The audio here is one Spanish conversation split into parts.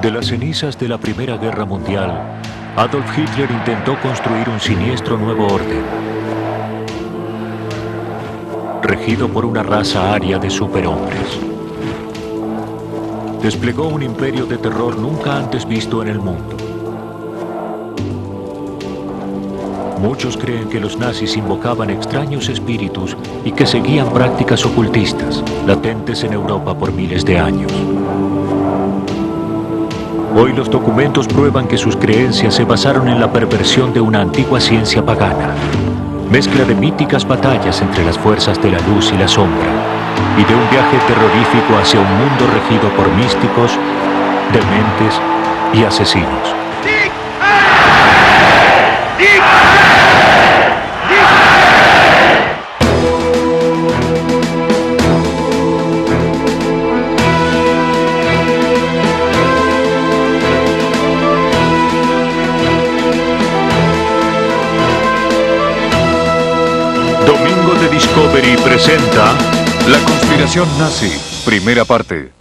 De las cenizas de la Primera Guerra Mundial, Adolf Hitler intentó construir un siniestro nuevo orden, regido por una raza aria de superhombres. Desplegó un imperio de terror nunca antes visto en el mundo. Muchos creen que los nazis invocaban extraños espíritus y que seguían prácticas ocultistas, latentes en Europa por miles de años. Hoy los documentos prueban que sus creencias se basaron en la perversión de una antigua ciencia pagana, mezcla de míticas batallas entre las fuerzas de la luz y la sombra, y de un viaje terrorífico hacia un mundo regido por místicos, dementes y asesinos. Domingo de Discovery presenta La conspiración nazi, primera parte.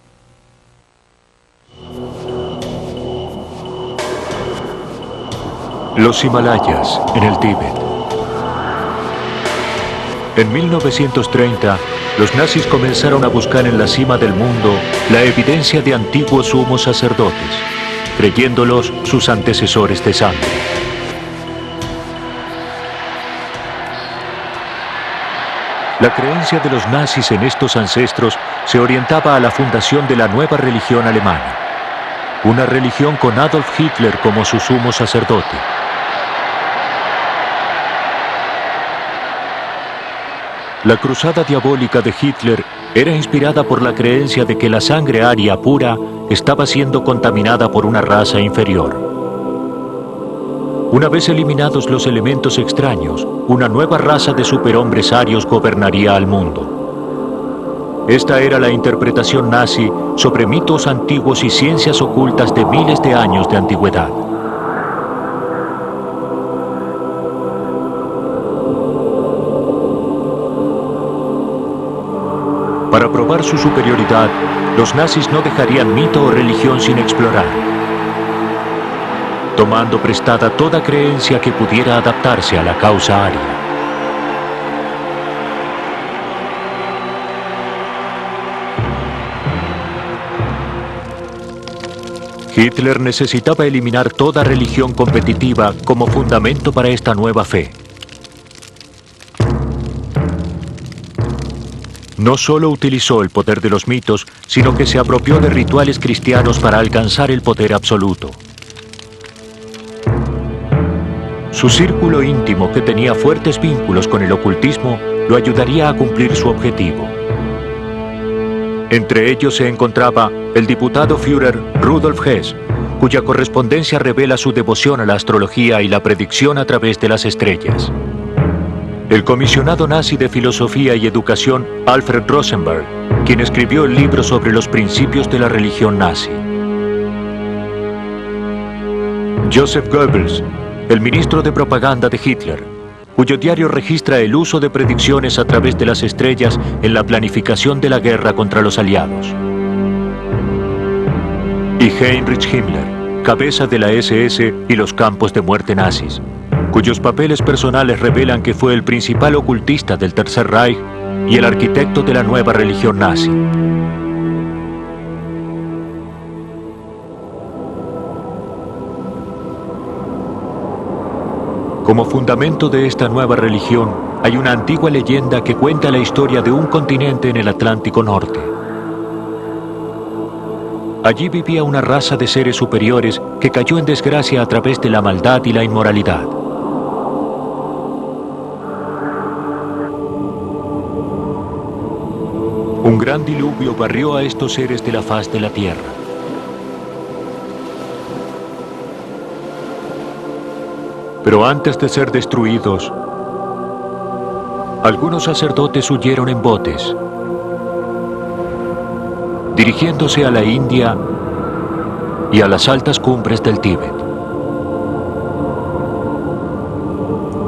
Los Himalayas, en el Tíbet. En 1930, los nazis comenzaron a buscar en la cima del mundo la evidencia de antiguos sumos sacerdotes, creyéndolos sus antecesores de sangre. La creencia de los nazis en estos ancestros se orientaba a la fundación de la nueva religión alemana, una religión con Adolf Hitler como su sumo sacerdote. La cruzada diabólica de Hitler era inspirada por la creencia de que la sangre aria pura estaba siendo contaminada por una raza inferior. Una vez eliminados los elementos extraños, una nueva raza de superhombres arios gobernaría al mundo. Esta era la interpretación nazi sobre mitos antiguos y ciencias ocultas de miles de años de antigüedad. Para probar su superioridad, los nazis no dejarían mito o religión sin explorar, tomando prestada toda creencia que pudiera adaptarse a la causa aria. Hitler necesitaba eliminar toda religión competitiva como fundamento para esta nueva fe. No solo utilizó el poder de los mitos, sino que se apropió de rituales cristianos para alcanzar el poder absoluto. Su círculo íntimo, que tenía fuertes vínculos con el ocultismo, lo ayudaría a cumplir su objetivo. Entre ellos se encontraba el diputado Führer Rudolf Hess, cuya correspondencia revela su devoción a la astrología y la predicción a través de las estrellas. El comisionado nazi de filosofía y educación Alfred Rosenberg, quien escribió el libro sobre los principios de la religión nazi. Joseph Goebbels, el ministro de propaganda de Hitler, cuyo diario registra el uso de predicciones a través de las estrellas en la planificación de la guerra contra los aliados. Y Heinrich Himmler, cabeza de la SS y los campos de muerte nazis, cuyos papeles personales revelan que fue el principal ocultista del Tercer Reich y el arquitecto de la nueva religión nazi. Como fundamento de esta nueva religión, hay una antigua leyenda que cuenta la historia de un continente en el Atlántico Norte. Allí vivía una raza de seres superiores que cayó en desgracia a través de la maldad y la inmoralidad. Un gran diluvio barrió a estos seres de la faz de la tierra. Pero antes de ser destruidos, algunos sacerdotes huyeron en botes, dirigiéndose a la India y a las altas cumbres del Tíbet.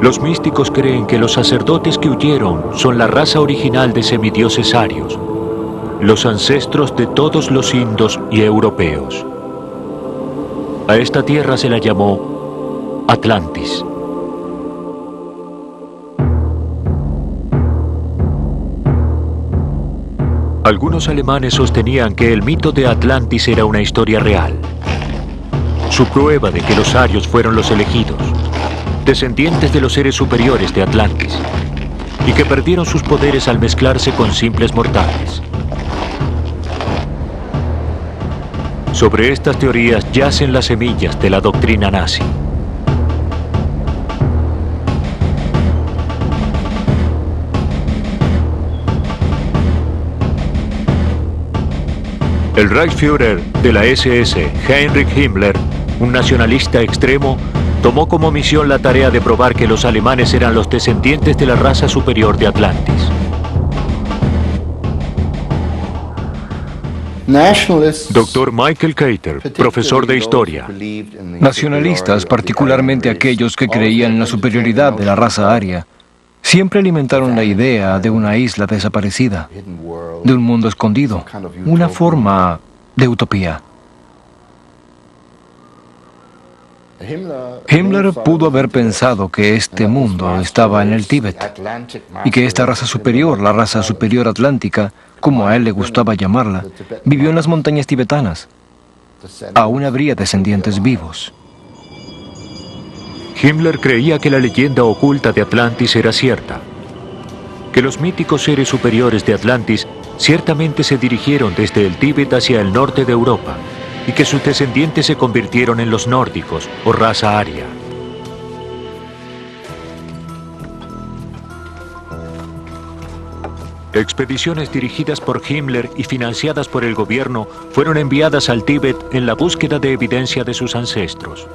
Los místicos creen que los sacerdotes que huyeron son la raza original de semidioses arios, los ancestros de todos los indos y europeos. A esta tierra se la llamó Atlantis. Algunos alemanes sostenían que el mito de Atlantis era una historia real. Su prueba de que los arios fueron los elegidos, descendientes de los seres superiores de Atlantis, y que perdieron sus poderes al mezclarse con simples mortales. Sobre estas teorías yacen las semillas de la doctrina nazi. El Reichsführer de la SS, Heinrich Himmler, un nacionalista extremo, tomó como misión la tarea de probar que los alemanes eran los descendientes de la raza superior de Atlantis. Dr. Michael Cater, profesor de historia. Nacionalistas, particularmente aquellos que creían en la superioridad de la raza aria, siempre alimentaron la idea de una isla desaparecida, de un mundo escondido, una forma de utopía. Himmler pudo haber pensado que este mundo estaba en el Tíbet y que esta raza superior, la raza superior atlántica, como a él le gustaba llamarla, vivió en las montañas tibetanas. Aún habría descendientes vivos. Himmler creía que la leyenda oculta de Atlantis era cierta, que los míticos seres superiores de Atlantis ciertamente se dirigieron desde el Tíbet hacia el norte de Europa y que sus descendientes se convirtieron en los nórdicos o raza aria. Expediciones dirigidas por Himmler y financiadas por el gobierno fueron enviadas al Tíbet en la búsqueda de evidencia de sus ancestros.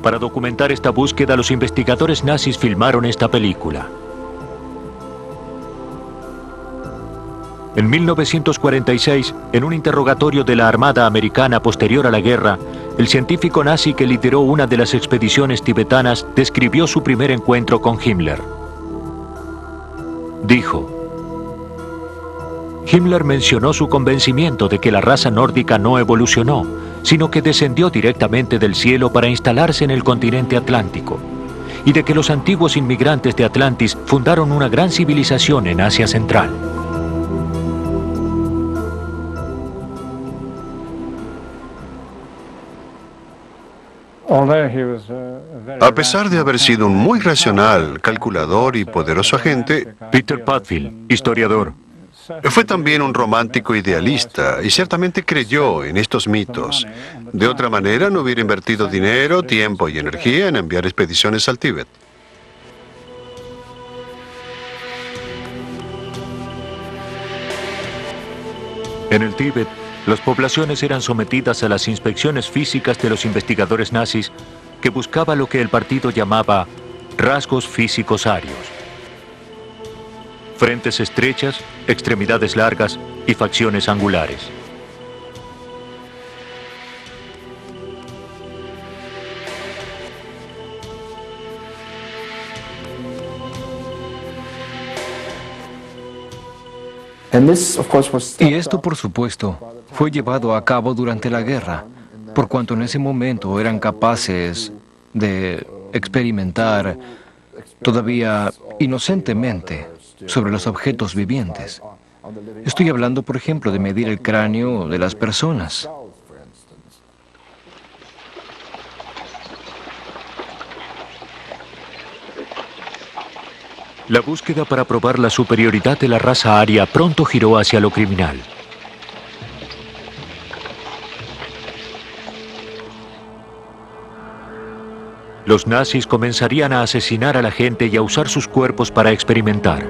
Para documentar esta búsqueda, los investigadores nazis filmaron esta película. En 1946, en un interrogatorio de la Armada Americana posterior a la guerra, el científico nazi que lideró una de las expediciones tibetanas describió su primer encuentro con Himmler. Dijo: Himmler mencionó su convencimiento de que la raza nórdica no evolucionó, sino que descendió directamente del cielo para instalarse en el continente atlántico, y de que los antiguos inmigrantes de Atlantis fundaron una gran civilización en Asia Central. A pesar de haber sido un muy racional, calculador y poderoso agente, Peter Padfield, historiador. fue también un romántico idealista y ciertamente creyó en estos mitos. De otra manera, no hubiera invertido dinero, tiempo y energía en enviar expediciones al Tíbet. En el Tíbet, las poblaciones eran sometidas a las inspecciones físicas de los investigadores nazis, que buscaba lo que el partido llamaba rasgos físicos arios. Frentes estrechas, extremidades largas y facciones angulares. Y esto, por supuesto, fue llevado a cabo durante la guerra, por cuanto en ese momento eran capaces de experimentar todavía inocentemente sobre los objetos vivientes. Estoy hablando, por ejemplo, de medir el cráneo de las personas. La búsqueda para probar la superioridad de la raza aria pronto giró hacia lo criminal. Los nazis comenzarían a asesinar a la gente y a usar sus cuerpos para experimentar.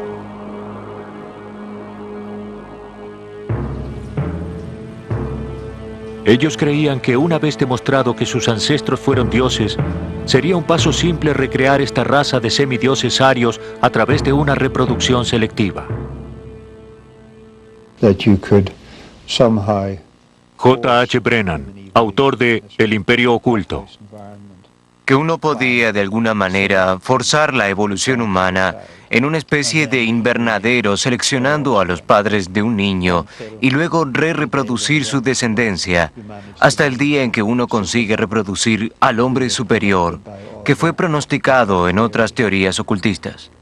Ellos creían que una vez demostrado que sus ancestros fueron dioses, sería un paso simple recrear esta raza de semidioses arios a través de una reproducción selectiva. J.H. Brennan, autor de El Imperio Oculto. Que uno podía de alguna manera forzar la evolución humana en una especie de invernadero, seleccionando a los padres de un niño y luego reproducir su descendencia hasta el día en que uno consigue reproducir al hombre superior, que fue pronosticado en otras teorías ocultistas.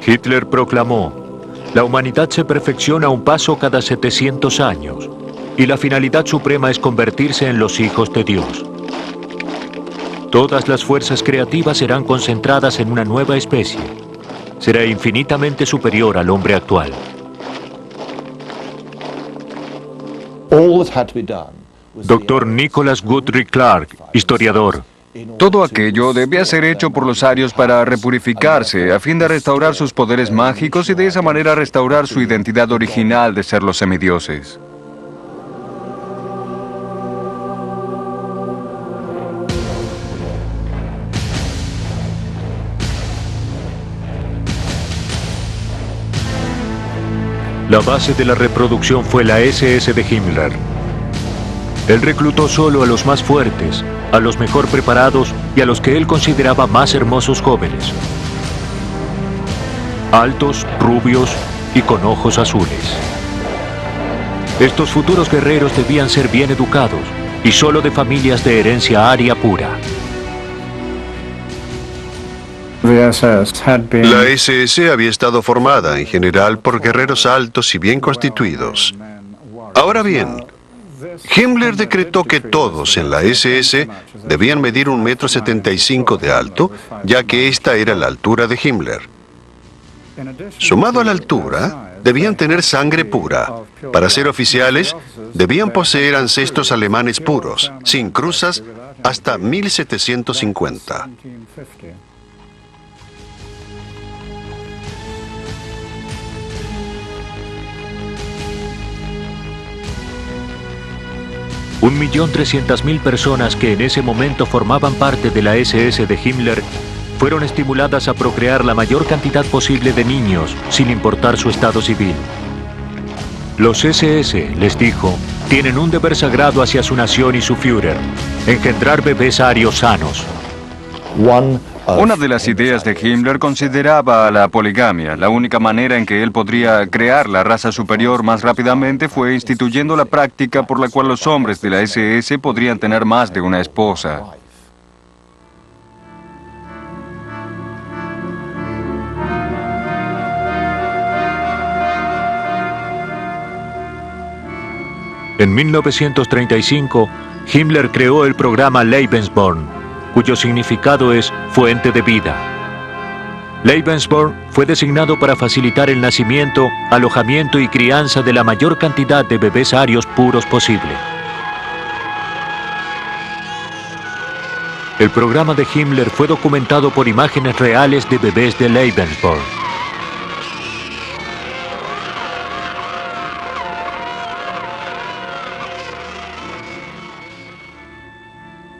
Hitler proclamó: la humanidad se perfecciona un paso cada 700 años y la finalidad suprema es convertirse en los hijos de Dios. Todas las fuerzas creativas serán concentradas en una nueva especie. Será infinitamente superior al hombre actual. Dr. Nicholas Guthrie Clark, historiador. Todo aquello debía ser hecho por los arios para repurificarse, a fin de restaurar sus poderes mágicos y de esa manera restaurar su identidad original de ser los semidioses. La base de la reproducción fue la SS de Himmler. Él reclutó solo a los más fuertes, a los mejor preparados y a los que él consideraba más hermosos jóvenes. Altos, rubios y con ojos azules. Estos futuros guerreros debían ser bien educados y solo de familias de herencia aria pura. La SS había estado formada en general por guerreros altos y bien constituidos. Ahora bien, Himmler decretó que todos en la SS debían medir 1,75 m de alto, ya que esta era la altura de Himmler. Sumado a la altura, debían tener sangre pura. Para ser oficiales, debían poseer ancestros alemanes puros, sin cruzas, hasta 1750. Un 1.300.000 personas que en ese momento formaban parte de la SS de Himmler fueron estimuladas a procrear la mayor cantidad posible de niños, sin importar su estado civil. Los SS, les dijo, tienen un deber sagrado hacia su nación y su Führer: engendrar bebés arios sanos. Una de las ideas de Himmler consideraba la poligamia. La única manera en que él podría crear la raza superior más rápidamente fue instituyendo la práctica por la cual los hombres de la SS podrían tener más de una esposa. En 1935, Himmler creó el programa Lebensborn, cuyo significado es fuente de vida. Lebensborn fue designado para facilitar el nacimiento, alojamiento y crianza de la mayor cantidad de bebés arios puros posible. El programa de Himmler fue documentado por imágenes reales de bebés de Lebensborn.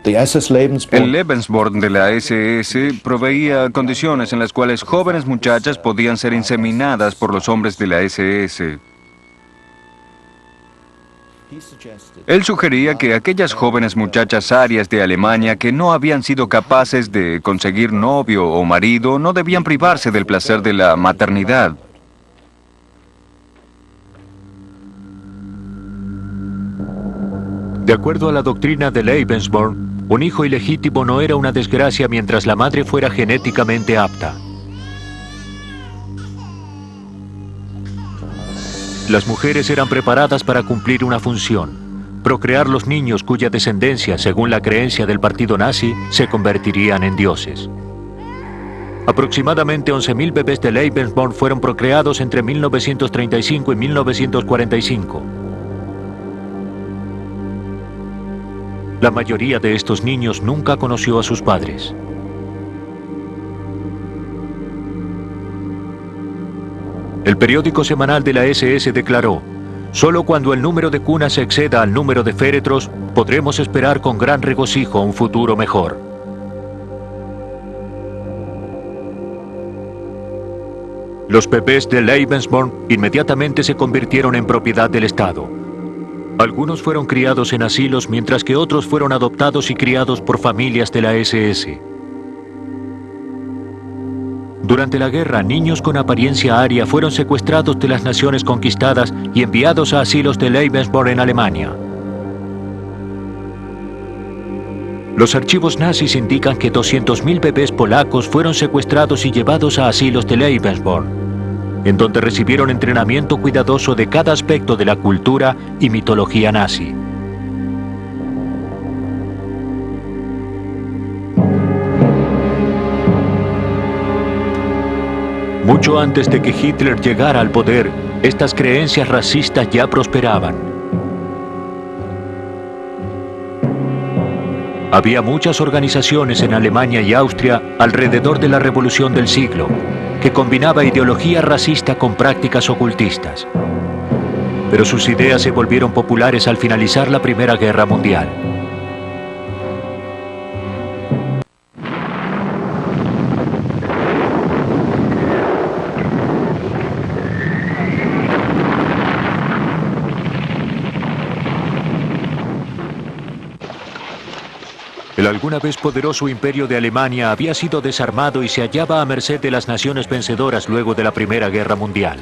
El Lebensborn de la SS proveía condiciones en las cuales jóvenes muchachas podían ser inseminadas por los hombres de la SS. Él sugería que aquellas jóvenes muchachas arias de Alemania que no habían sido capaces de conseguir novio o marido no debían privarse del placer de la maternidad. De acuerdo a la doctrina de Lebensborn, un hijo ilegítimo no era una desgracia mientras la madre fuera genéticamente apta. Las mujeres eran preparadas para cumplir una función: procrear los niños cuya descendencia, según la creencia del partido nazi, se convertirían en dioses. Aproximadamente 11.000 bebés de Lebensborn fueron procreados entre 1935 y 1945. La mayoría de estos niños nunca conoció a sus padres. El periódico semanal de la SS declaró: solo cuando el número de cunas exceda al número de féretros, podremos esperar con gran regocijo un futuro mejor. Los bebés de Lebensborn inmediatamente se convirtieron en propiedad del Estado. Algunos fueron criados en asilos, mientras que otros fueron adoptados y criados por familias de la SS. Durante la guerra, niños con apariencia aria fueron secuestrados de las naciones conquistadas y enviados a asilos de Lebensborn en Alemania. Los archivos nazis indican que 200.000 bebés polacos fueron secuestrados y llevados a asilos de Lebensborn, en donde recibieron entrenamiento cuidadoso de cada aspecto de la cultura y mitología nazi. Mucho antes de que Hitler llegara al poder, estas creencias racistas ya prosperaban. Había muchas organizaciones en Alemania y Austria alrededor de la Revolución del Siglo, que combinaba ideología racista con prácticas ocultistas. Pero sus ideas se volvieron populares al finalizar la Primera Guerra Mundial. El alguna vez poderoso imperio de Alemania había sido desarmado y se hallaba a merced de las naciones vencedoras luego de la Primera Guerra Mundial.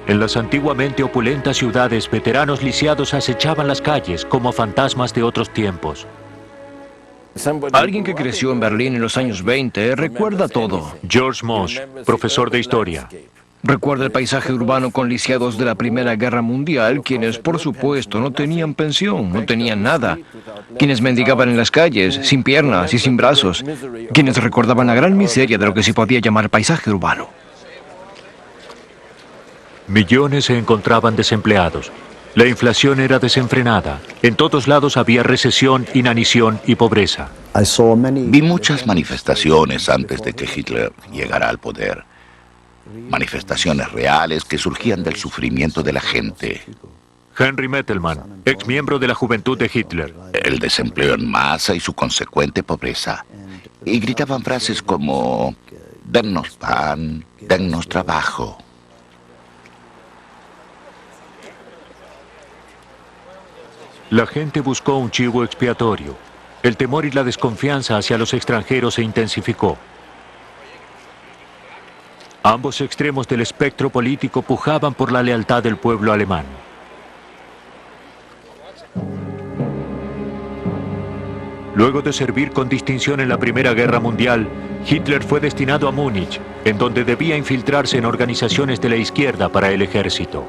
En las antiguamente opulentas ciudades, veteranos lisiados acechaban las calles como fantasmas de otros tiempos. Alguien que creció en Berlín en los años 20 recuerda todo. George Moss, profesor de historia. Recuerda el paisaje urbano con lisiados de la Primera Guerra Mundial, quienes, por supuesto, no tenían pensión, no tenían nada. Quienes mendigaban en las calles, sin piernas y sin brazos. Quienes recordaban la gran miseria de lo que se podía llamar paisaje urbano. Millones se encontraban desempleados. La inflación era desenfrenada. En todos lados había recesión, inanición y pobreza. Vi muchas manifestaciones antes de que Hitler llegara al poder. Manifestaciones reales que surgían del sufrimiento de la gente. Henry Mettelmann, ex miembro de la juventud de Hitler. El desempleo en masa y su consecuente pobreza. Y gritaban frases como: dennos pan, dennos trabajo. La gente buscó un chivo expiatorio. El temor y la desconfianza hacia los extranjeros se intensificó. Ambos extremos del espectro político pujaban por la lealtad del pueblo alemán. Luego de servir con distinción en la Primera Guerra Mundial, Hitler fue destinado a Múnich, en donde debía infiltrarse en organizaciones de la izquierda para el ejército.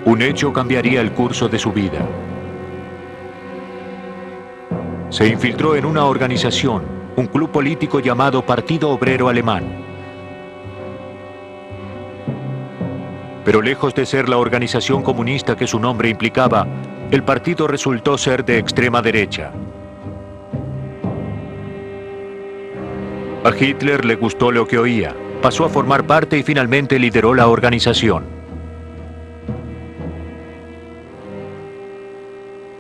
Un hecho cambiaría el curso de su vida. Se infiltró en una organización, un club político llamado Partido Obrero Alemán. Pero lejos de ser la organización comunista que su nombre implicaba, el partido resultó ser de extrema derecha. A Hitler le gustó lo que oía, pasó a formar parte y finalmente lideró la organización.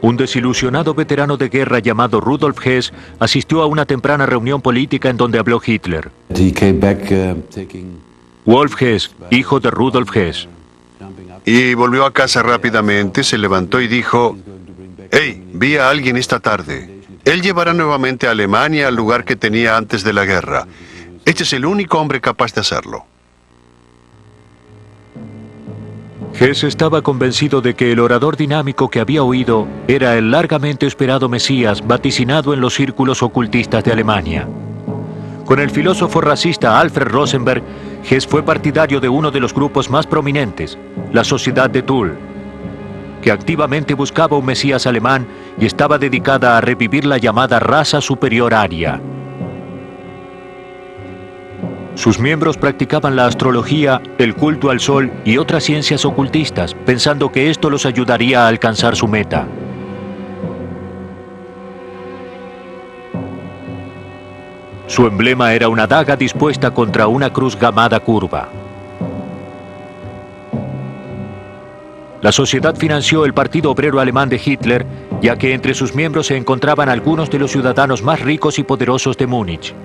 Un desilusionado veterano de guerra llamado Rudolf Hess asistió a una temprana reunión política en donde habló Hitler. Wolf Hess, hijo de Rudolf Hess. Y volvió a casa rápidamente, se levantó y dijo: «Hey, vi a alguien esta tarde. Él llevará nuevamente a Alemania al lugar que tenía antes de la guerra. Este es el único hombre capaz de hacerlo». Hess estaba convencido de que el orador dinámico que había oído era el largamente esperado Mesías vaticinado en los círculos ocultistas de Alemania. Con el filósofo racista Alfred Rosenberg, Hess fue partidario de uno de los grupos más prominentes, la Sociedad de Tull, que activamente buscaba un Mesías alemán y estaba dedicada a revivir la llamada raza superior aria. Sus miembros practicaban la astrología, el culto al sol y otras ciencias ocultistas, pensando que esto los ayudaría a alcanzar su meta. Su emblema era una daga dispuesta contra una cruz gamada curva. La sociedad financió el Partido Obrero Alemán de Hitler, ya que entre sus miembros se encontraban algunos de los ciudadanos más ricos y poderosos de Múnich.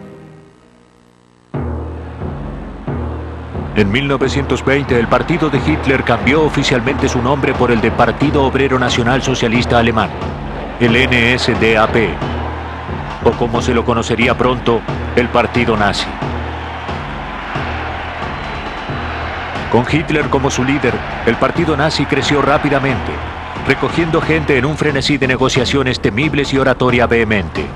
En 1920, el partido de Hitler cambió oficialmente su nombre por el de Partido Obrero Nacional Socialista Alemán, el NSDAP, o como se lo conocería pronto, el Partido Nazi. Con Hitler como su líder, el partido nazi creció rápidamente, recogiendo gente en un frenesí de negociaciones temibles y oratoria vehemente.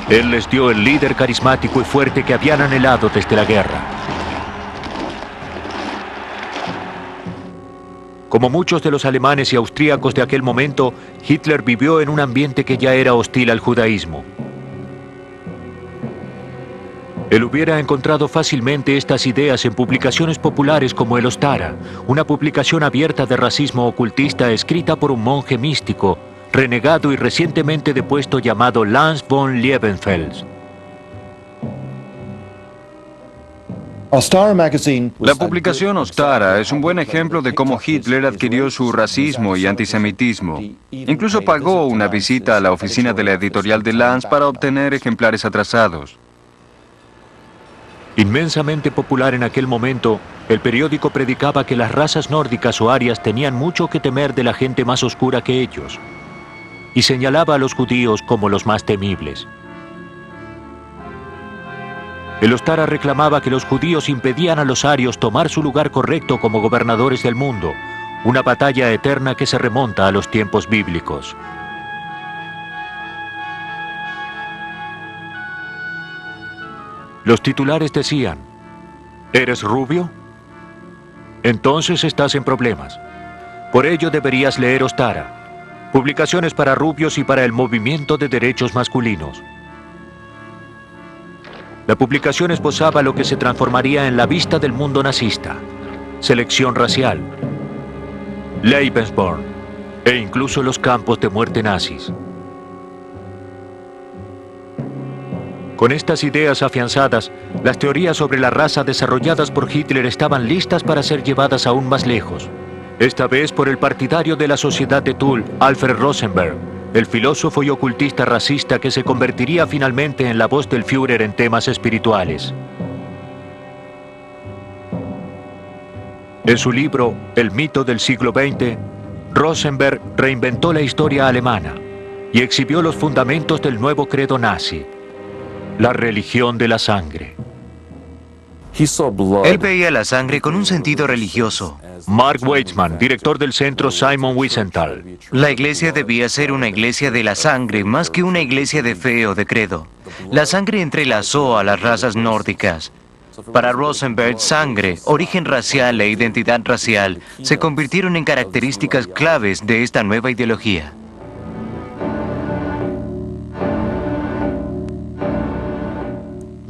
Él les dio el líder carismático y fuerte que habían anhelado desde la guerra. Como muchos de los alemanes y austríacos de aquel momento, Hitler vivió en un ambiente que ya era hostil al judaísmo. Él hubiera encontrado fácilmente estas ideas en publicaciones populares como el Ostara, una publicación abierta de racismo ocultista escrita por un monje místico, renegado y recientemente depuesto llamado Lanz von Liebenfels. La publicación Ostara es un buen ejemplo de cómo Hitler adquirió su racismo y antisemitismo. Incluso pagó una visita a la oficina de la editorial de Lanz para obtener ejemplares atrasados. Inmensamente popular en aquel momento, el periódico predicaba que las razas nórdicas o arias tenían mucho que temer de la gente más oscura que ellos, y señalaba a los judíos como los más temibles. El Ostara reclamaba que los judíos impedían a los arios tomar su lugar correcto como gobernadores del mundo, una batalla eterna que se remonta a los tiempos bíblicos. Los titulares decían: ¿eres rubio? Entonces estás en problemas. Por ello deberías leer Ostara, publicaciones para rubios y para el movimiento de derechos masculinos. La publicación esbozaba lo que se transformaría en la vista del mundo nazista: selección racial, Lebensborn e incluso los campos de muerte nazis. Con estas ideas afianzadas, las teorías sobre la raza desarrolladas por Hitler estaban listas para ser llevadas aún más lejos. Esta vez por el partidario de la Sociedad de Tull, Alfred Rosenberg, el filósofo y ocultista racista que se convertiría finalmente en la voz del Führer en temas espirituales. En su libro El mito del siglo XX, Rosenberg reinventó la historia alemana y exhibió los fundamentos del nuevo credo nazi: la religión de la sangre. Él veía la sangre con un sentido religioso. Mark Weitzman, director del centro Simon Wiesenthal. La iglesia debía ser una iglesia de la sangre, más que una iglesia de fe o de credo. La sangre entrelazó a las razas nórdicas. Para Rosenberg, sangre, origen racial e identidad racial se convirtieron en características claves de esta nueva ideología.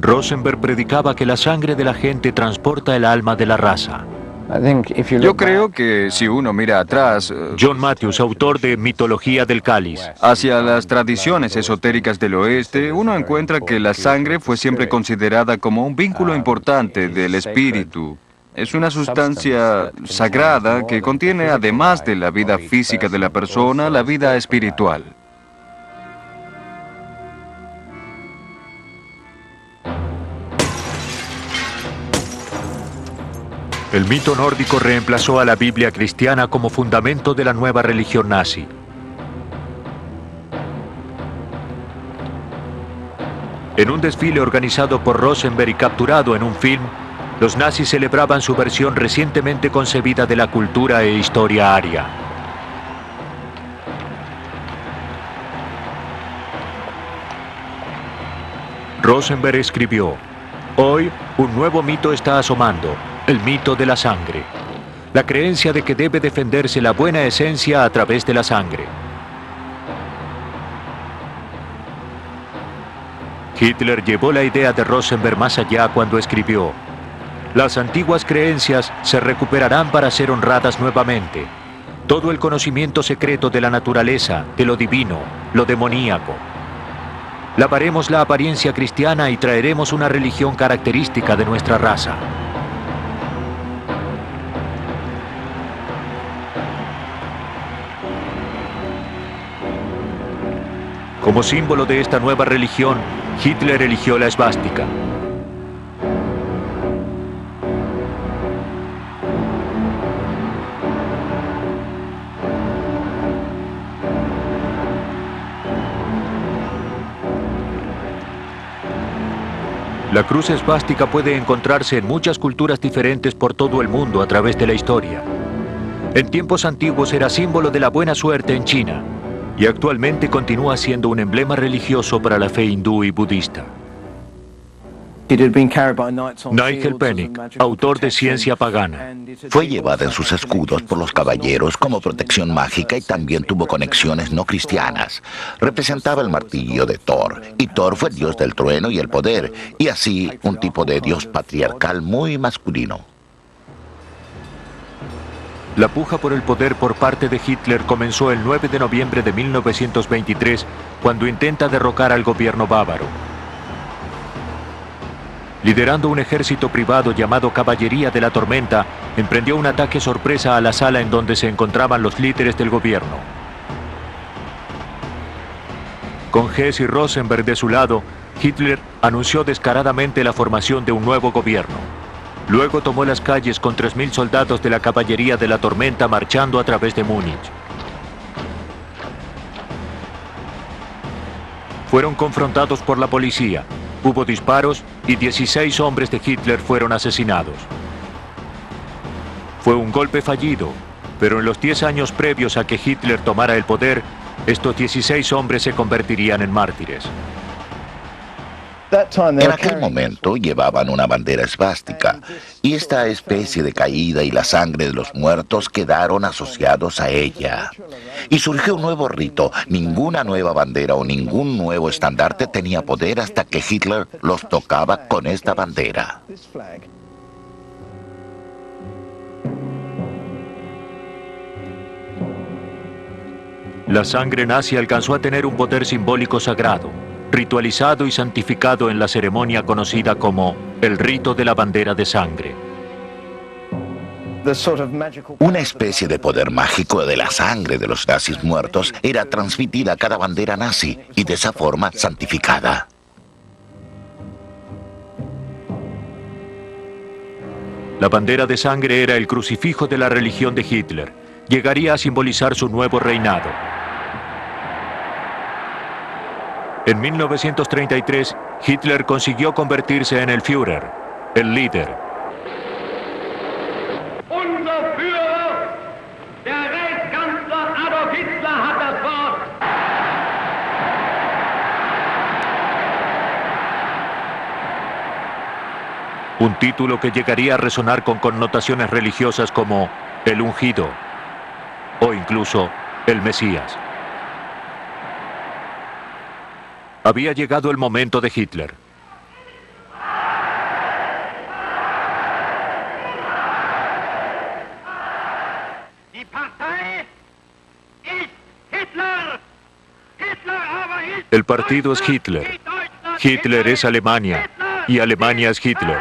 Rosenberg predicaba que la sangre de la gente transporta el alma de la raza. Yo creo que si uno mira atrás, John Matthews, autor de Mitología del Cáliz. hacia las tradiciones esotéricas del oeste, uno encuentra que la sangre fue siempre considerada como un vínculo importante del espíritu. Es una sustancia sagrada que contiene, además de la vida física de la persona, la vida espiritual. El mito nórdico reemplazó a la Biblia cristiana como fundamento de la nueva religión nazi. En un desfile organizado por Rosenberg y capturado en un film, los nazis celebraban su versión recientemente concebida de la cultura e historia aria. Rosenberg escribió: hoy un nuevo mito está asomando, el mito de la sangre. La creencia de que debe defenderse la buena esencia a través de la sangre. Hitler llevó la idea de Rosenberg más allá cuando escribió: las antiguas creencias se recuperarán para ser honradas nuevamente. Todo el conocimiento secreto de la naturaleza, de lo divino, lo demoníaco. Lavaremos la apariencia cristiana y traeremos una religión característica de nuestra raza. Como símbolo de esta nueva religión, Hitler eligió la esvástica. La cruz esvástica puede encontrarse en muchas culturas diferentes por todo el mundo a través de la historia. En tiempos antiguos era símbolo de la buena suerte en China y actualmente continúa siendo un emblema religioso para la fe hindú y budista. Nigel Pennick, autor de Ciencia Pagana. Fue llevada en sus escudos por los caballeros como protección mágica y también tuvo conexiones no cristianas. Representaba el martillo de Thor, y Thor fue el dios del trueno y el poder, y así un tipo de dios patriarcal muy masculino. La puja por el poder por parte de Hitler comenzó el 9 de noviembre de 1923, cuando intenta derrocar al gobierno bávaro. Liderando un ejército privado llamado Caballería de la Tormenta, emprendió un ataque sorpresa a la sala en donde se encontraban los líderes del gobierno. Con Hess y Rosenberg de su lado, Hitler anunció descaradamente la formación de un nuevo gobierno. Luego tomó las calles con 3.000 soldados de la Caballería de la Tormenta marchando a través de Múnich. Fueron confrontados por la policía. Hubo disparos y 16 hombres de Hitler fueron asesinados. Fue un golpe fallido, pero en los 10 años previos a que Hitler tomara el poder, estos 16 hombres se convertirían en mártires. En aquel momento llevaban una bandera esvástica, y esta especie de caída y la sangre de los muertos quedaron asociados a ella. Y surgió un nuevo rito. Ninguna nueva bandera o ningún nuevo estandarte tenía poder hasta que Hitler los tocaba con esta bandera. La sangre nazi alcanzó a tener un poder simbólico sagrado, ritualizado y santificado en la ceremonia conocida como el rito de la bandera de sangre. Una especie de poder mágico de la sangre de los nazis muertos era transmitida a cada bandera nazi y de esa forma santificada. La bandera de sangre era el crucifijo de la religión de Hitler. Llegaría a simbolizar su nuevo reinado. En 1933, Hitler consiguió convertirse en el Führer, el líder. Unser Führer, der Reichskanzler Adolf Hitler, hat das Wort. Un título que llegaría a resonar con connotaciones religiosas como el ungido o incluso el Mesías. Había llegado el momento de Hitler. El partido es Hitler. Hitler es Alemania. Y Alemania es Hitler.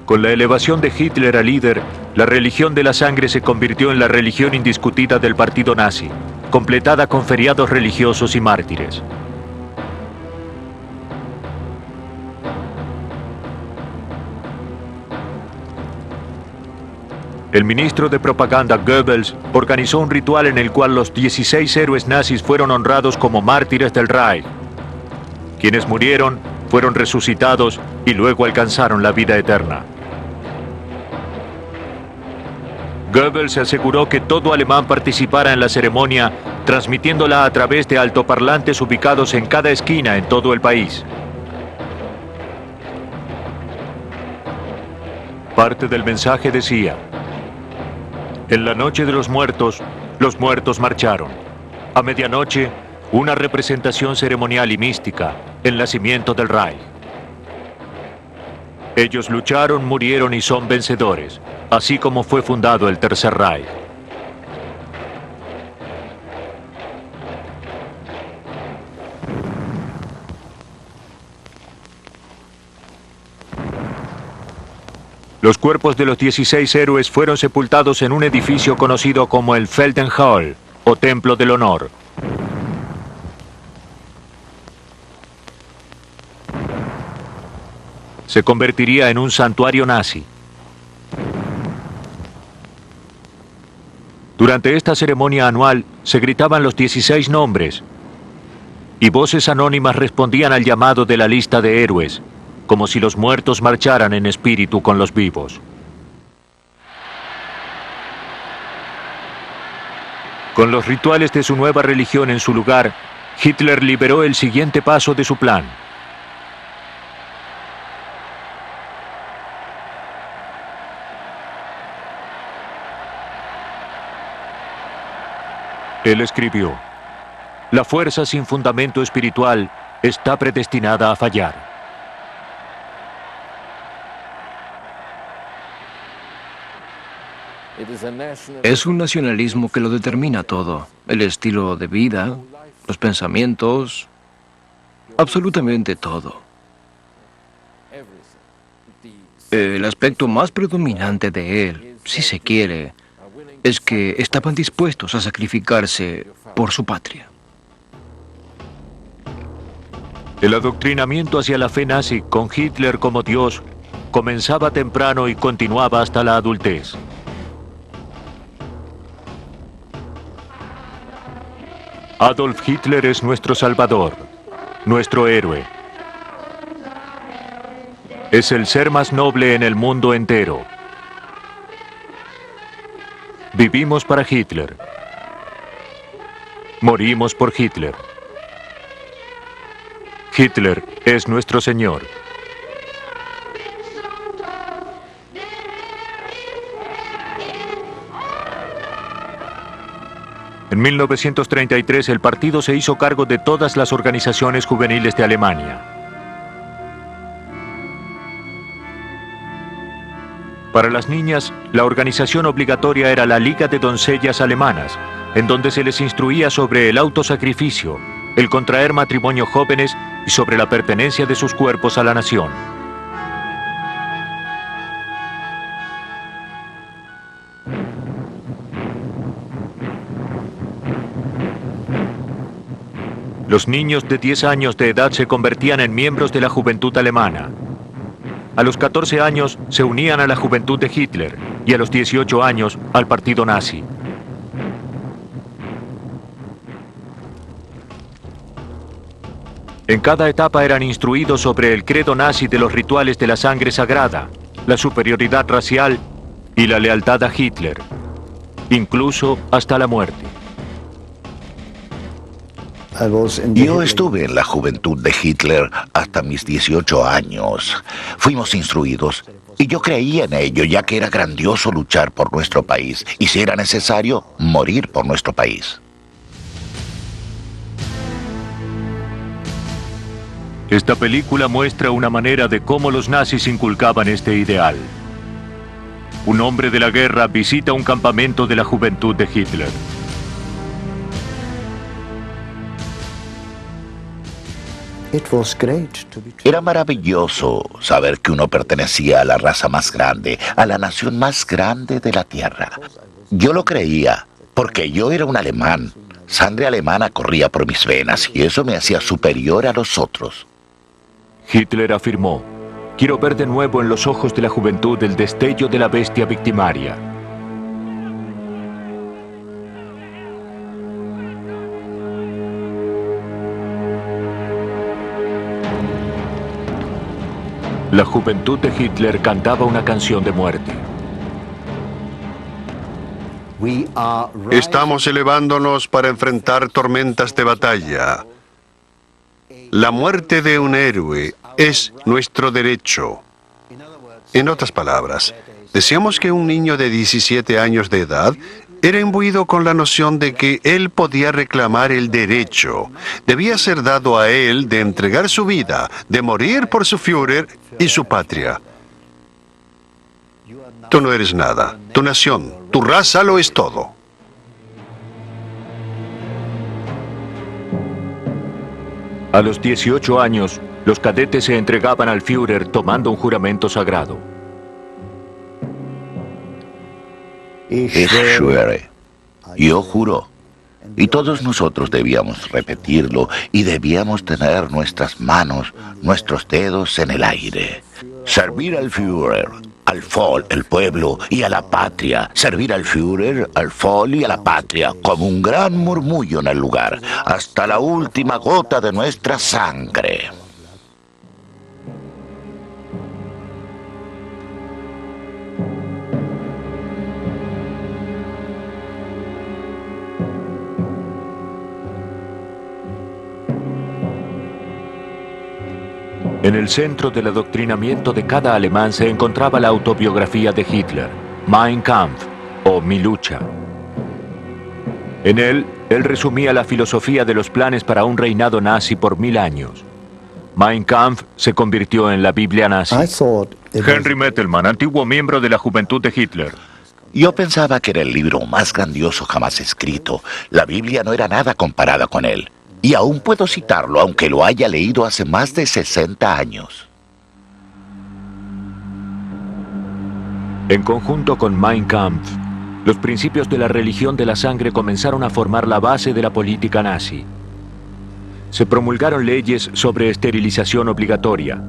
Con la elevación de Hitler a líder, la religión de la sangre se convirtió en la religión indiscutida del partido nazi, completada con feriados religiosos y mártires. El ministro de propaganda Goebbels organizó un ritual en el cual los 16 héroes nazis fueron honrados como mártires del Reich. Quienes murieron fueron resucitados y luego alcanzaron la vida eterna. Goebbels aseguró que todo alemán participara en la ceremonia, transmitiéndola a través de altoparlantes ubicados en cada esquina en todo el país. Parte del mensaje decía: en la noche de los muertos marcharon. A medianoche, una representación ceremonial y mística, el nacimiento del Reich. Ellos lucharon, murieron y son vencedores, así como fue fundado el Tercer Reich. Los cuerpos de los 16 héroes fueron sepultados en un edificio conocido como el Feldenhall, o Templo del Honor. Se convertiría en un santuario nazi. Durante esta ceremonia anual se gritaban los 16 nombres y voces anónimas respondían al llamado de la lista de héroes, como si los muertos marcharan en espíritu con los vivos. Con los rituales de su nueva religión en su lugar, Hitler liberó el siguiente paso de su plan. Él escribió: "La fuerza sin fundamento espiritual está predestinada a fallar". Es un nacionalismo que lo determina todo. El estilo de vida, los pensamientos, absolutamente todo. El aspecto más predominante de él, si se quiere, es que estaban dispuestos a sacrificarse por su patria. El adoctrinamiento hacia la fe nazi con Hitler como Dios comenzaba temprano y continuaba hasta la adultez. Adolf Hitler es nuestro salvador, nuestro héroe. Es el ser más noble en el mundo entero. Vivimos para Hitler. Morimos por Hitler. Hitler es nuestro Señor. En 1933 el partido se hizo cargo de todas las organizaciones juveniles de Alemania. Para las niñas, la organización obligatoria era la Liga de Doncellas Alemanas, en donde se les instruía sobre el autosacrificio, el contraer matrimonio jóvenes y sobre la pertenencia de sus cuerpos a la nación. Los niños de 10 años de edad se convertían en miembros de la juventud alemana. A los 14 años se unían a la juventud de Hitler y a los 18 años al partido nazi. En cada etapa eran instruidos sobre el credo nazi de los rituales de la sangre sagrada, la superioridad racial y la lealtad a Hitler, incluso hasta la muerte. Yo estuve en la juventud de Hitler hasta mis 18 años. Fuimos instruidos y yo creía en ello, ya que era grandioso luchar por nuestro país y, si era necesario, morir por nuestro país. Esta película muestra una manera de cómo los nazis inculcaban este ideal. Un hombre de la guerra visita un campamento de la juventud de Hitler. Era maravilloso saber que uno pertenecía a la raza más grande, a la nación más grande de la tierra. Yo lo creía, porque yo era un alemán. Sangre alemana corría por mis venas y eso me hacía superior a los otros. Hitler afirmó: "Quiero ver de nuevo en los ojos de la juventud el destello de la bestia victimaria". La juventud de Hitler cantaba una canción de muerte. Estamos elevándonos para enfrentar tormentas de batalla. La muerte de un héroe es nuestro derecho. En otras palabras, decíamos que un niño de 17 años de edad era imbuido con la noción de que él podía reclamar el derecho. Debía ser dado a él de entregar su vida, de morir por su Führer y su patria. Tú no eres nada. Tu nación, tu raza lo es todo. A los 18 años, los cadetes se entregaban al Führer tomando un juramento sagrado. Ich schwöre. Yo juro. Y todos nosotros debíamos repetirlo y debíamos tener nuestras manos, nuestros dedos en el aire. Servir al Führer, al Volk, el pueblo y a la patria. Servir al Führer, al Volk y a la patria como un gran murmullo en el lugar, hasta la última gota de nuestra sangre. En el centro del adoctrinamiento de cada alemán se encontraba la autobiografía de Hitler, Mein Kampf, o Mi lucha. En él resumía la filosofía de los planes para un reinado nazi por 1000 años. Mein Kampf se convirtió en la Biblia nazi. Henry Mettelmann, antiguo miembro de la juventud de Hitler. Yo pensaba que era el libro más grandioso jamás escrito. La Biblia no era nada comparada con él. Y aún puedo citarlo, aunque lo haya leído hace más de 60 años. En conjunto con Mein Kampf, los principios de la religión de la sangre comenzaron a formar la base de la política nazi. Se promulgaron leyes sobre esterilización obligatoria.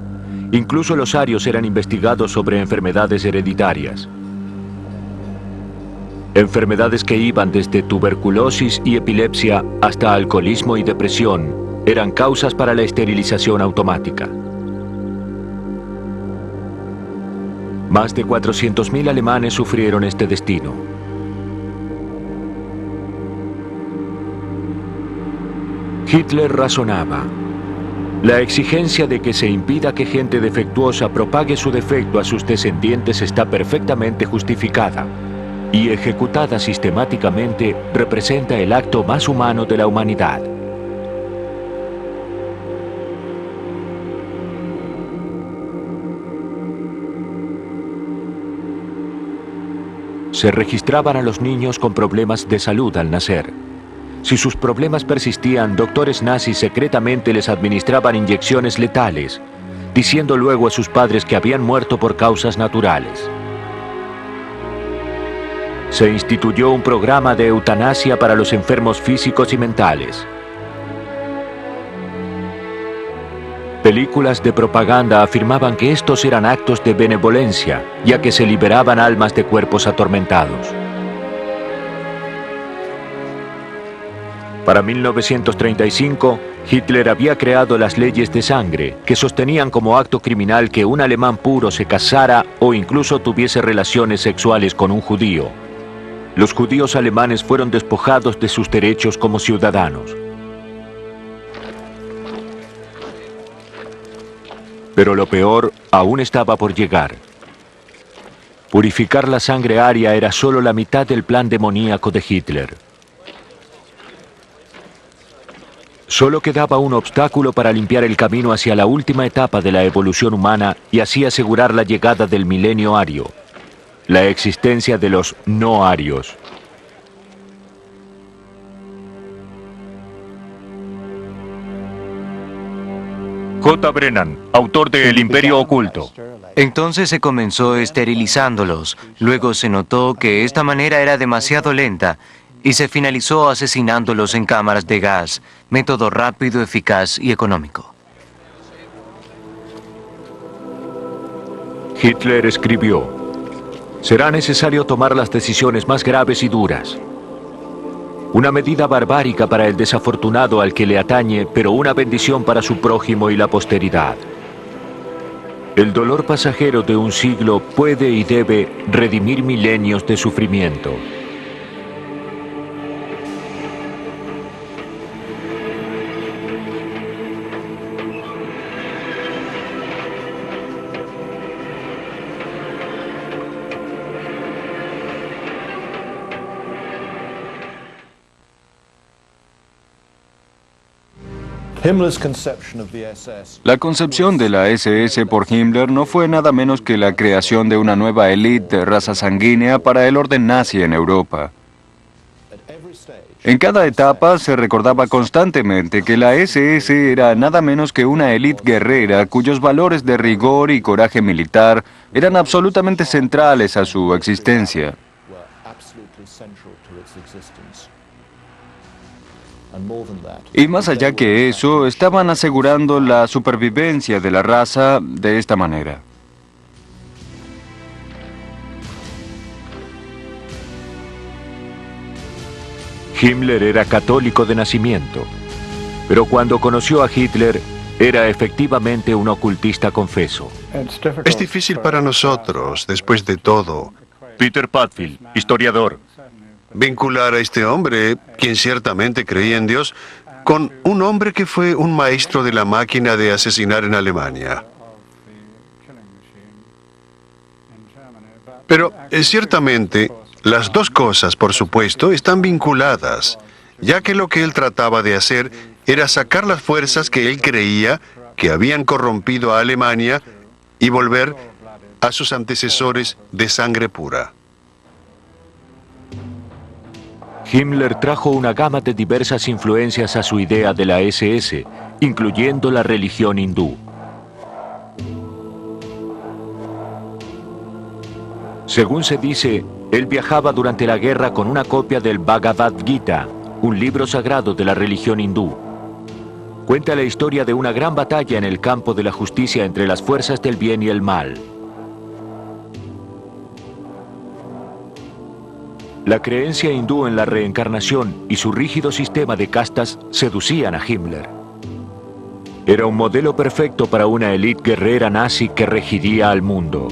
Incluso los arios eran investigados sobre enfermedades hereditarias. Enfermedades que iban desde tuberculosis y epilepsia hasta alcoholismo y depresión eran causas para la esterilización automática. Más de 400.000 alemanes sufrieron este destino. Hitler razonaba. La exigencia de que se impida que gente defectuosa propague su defecto a sus descendientes está perfectamente justificada. Y ejecutada sistemáticamente representa el acto más humano de la humanidad. Se registraban a los niños con problemas de salud al nacer. Si sus problemas persistían, doctores nazis secretamente les administraban inyecciones letales, diciendo luego a sus padres que habían muerto por causas naturales. Se instituyó un programa de eutanasia para los enfermos físicos y mentales. Películas de propaganda afirmaban que estos eran actos de benevolencia, ya que se liberaban almas de cuerpos atormentados. Para 1935, Hitler había creado las leyes de sangre, que sostenían como acto criminal que un alemán puro se casara o incluso tuviese relaciones sexuales con un judío. Los judíos alemanes fueron despojados de sus derechos como ciudadanos. Pero lo peor aún estaba por llegar. Purificar la sangre aria era solo la mitad del plan demoníaco de Hitler. Solo quedaba un obstáculo para limpiar el camino hacia la última etapa de la evolución humana y así asegurar la llegada del milenio ario. La existencia de los no arios. J. Brennan, autor de El Imperio Oculto. Entonces se comenzó esterilizándolos. Luego se notó que esta manera era demasiado lenta y se finalizó asesinándolos en cámaras de gas, método rápido, eficaz y económico. Hitler escribió: será necesario tomar las decisiones más graves y duras. Una medida barbárica para el desafortunado al que le atañe, pero una bendición para su prójimo y la posteridad. El dolor pasajero de un siglo puede y debe redimir milenios de sufrimiento. La concepción de la SS por Himmler no fue nada menos que la creación de una nueva élite de raza sanguínea para el orden nazi en Europa. En cada etapa se recordaba constantemente que la SS era nada menos que una élite guerrera cuyos valores de rigor y coraje militar eran absolutamente centrales a su existencia. Y más allá que eso, estaban asegurando la supervivencia de la raza de esta manera. Himmler era católico de nacimiento, pero cuando conoció a Hitler, era efectivamente un ocultista confeso. Es difícil para nosotros, después de todo, Peter Padfield, historiador. vincular a este hombre, quien ciertamente creía en Dios, con un hombre que fue un maestro de la máquina de asesinar en Alemania. Pero ciertamente, las dos cosas, por supuesto, están vinculadas, ya que lo que él trataba de hacer era sacar las fuerzas que él creía que habían corrompido a Alemania y volver a sus antecesores de sangre pura. Himmler trajo una gama de diversas influencias a su idea de la SS, incluyendo la religión hindú. Según se dice, él viajaba durante la guerra con una copia del Bhagavad Gita, un libro sagrado de la religión hindú. Cuenta la historia de una gran batalla en el campo de la justicia entre las fuerzas del bien y el mal. La creencia hindú en la reencarnación y su rígido sistema de castas seducían a Himmler. Era un modelo perfecto para una élite guerrera nazi que regiría al mundo.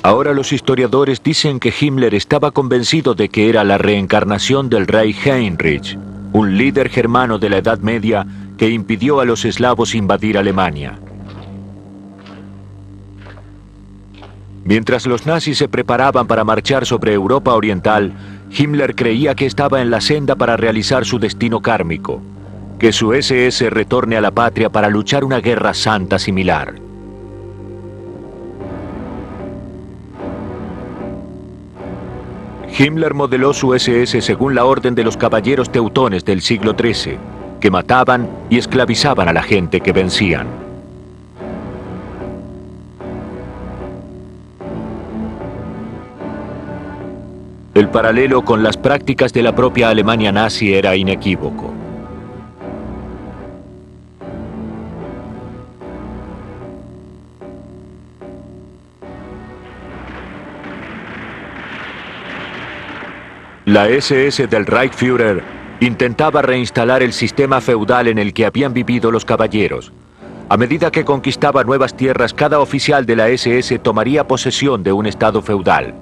Ahora los historiadores dicen que Himmler estaba convencido de que era la reencarnación del rey Heinrich, un líder germano de la Edad Media que impidió a los eslavos invadir Alemania. Mientras los nazis se preparaban para marchar sobre Europa Oriental, Himmler creía que estaba en la senda para realizar su destino kármico, que su SS retorne a la patria para luchar una guerra santa similar. Himmler modeló su SS según la orden de los caballeros teutones del siglo XIII, que mataban y esclavizaban a la gente que vencían. El paralelo con las prácticas de la propia Alemania nazi era inequívoco. La SS del Reichsführer intentaba reinstalar el sistema feudal en el que habían vivido los caballeros. A medida que conquistaba nuevas tierras, cada oficial de la SS tomaría posesión de un estado feudal.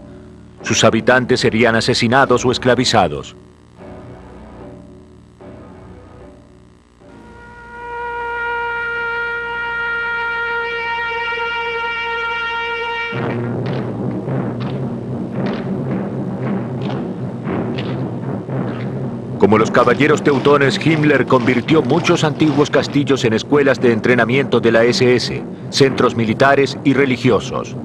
Sus habitantes serían asesinados o esclavizados. Como los caballeros teutones, Himmler convirtió muchos antiguos castillos en escuelas de entrenamiento de la SS, centros militares y religiosos.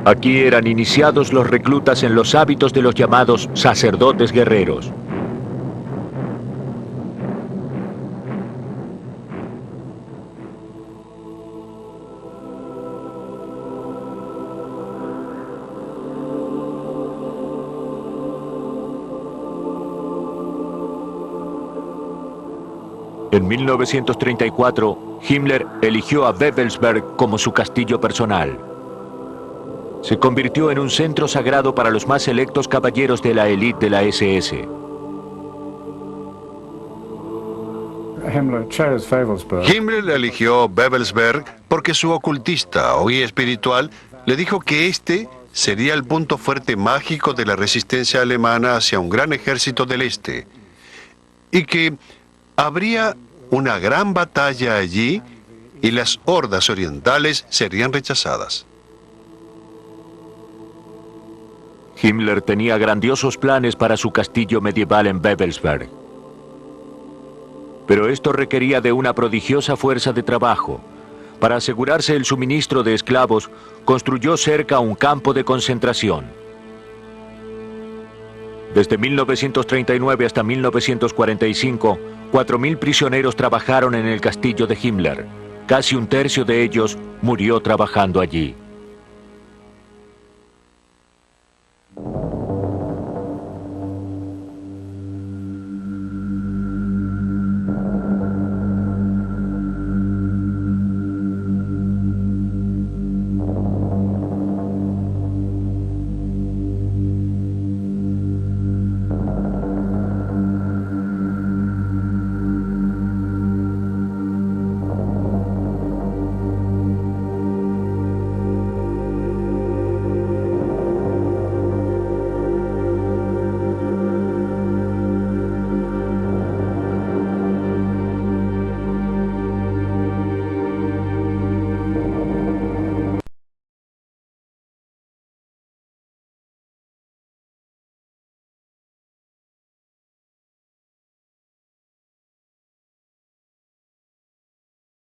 Aquí eran iniciados los reclutas en los hábitos de los llamados sacerdotes guerreros. En 1934, Himmler eligió a Wewelsberg como su castillo personal. Se convirtió en un centro sagrado para los más selectos caballeros de la élite de la SS. Himmler eligió Wewelsberg porque su ocultista o guía espiritual le dijo que este sería el punto fuerte mágico de la resistencia alemana hacia un gran ejército del este y que habría una gran batalla allí y las hordas orientales serían rechazadas. Himmler tenía grandiosos planes para su castillo medieval en Wewelsberg. Pero esto requería de una prodigiosa fuerza de trabajo. Para asegurarse el suministro de esclavos, construyó cerca un campo de concentración. Desde 1939 hasta 1945, 4.000 prisioneros trabajaron en el castillo de Himmler. Casi un tercio de ellos murió trabajando allí.